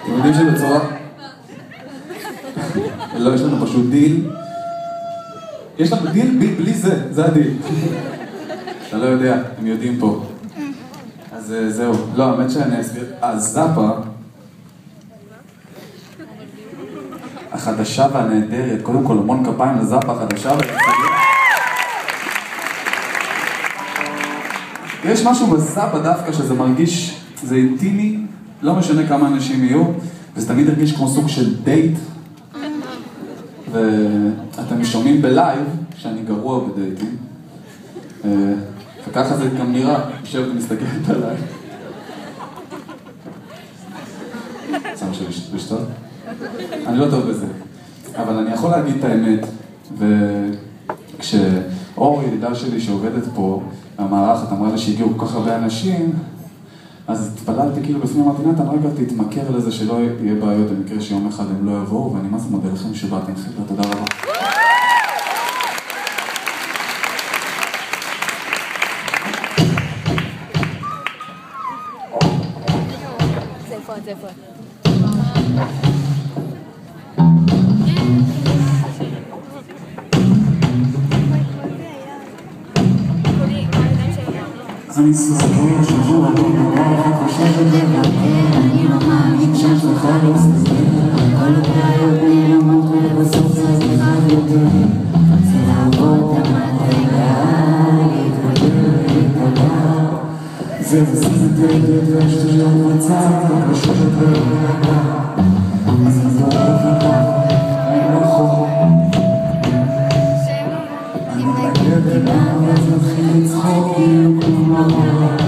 אתם יודעים שבצורה... לא, יש לנו פשוט דיל. יש לנו דיל בלי זה, זה הדיל. אתה לא יודע, הם יודעים פה. אז זהו. לא, האמת שאני אסביר. הזאפה החדשה והנהדרת, קודם כל המון כפיים לזאפה החדשה יש משהו בזאפה דווקא שזה מרגיש, זה אינטימי, לא משנה כמה אנשים יהיו, וזה תמיד הרגיש כמו סוג של דייט. ואתם שומעים בלייב שאני גרוע בדייטים, וככה זה גם נראה, יושב ומסתכלת עליי. שם לשתות? אני לא טוב בזה, אבל אני יכול להגיד את האמת, וכשאור ידידה שלי שעובדת פה, המערכת אמרה לי שהגיעו כל כך הרבה אנשים, אז התפללתי כאילו בפנים, אמרתי, נתן, רגע תתמכר לזה שלא יהיה בעיות במקרה שיום אחד הם לא יבואו, ואני מה זה מודה לכם שבאתם, חבר'ה, תודה רבה. זה פה. אני סוסקר שבוע בגלל חושבת לבקר אני לא מאמין שאת לך להסתכל כל הבעיות נעלמות ובסוף זה אחד יותר רוצה לעבוד המטרה להתגבר זה בסדרת והשטויות מצב ושבת להירגע אז נזור בביתה מרחוב אני מגיע דיבה ואז מתחיל לצחוק כאילו כלום לא קורה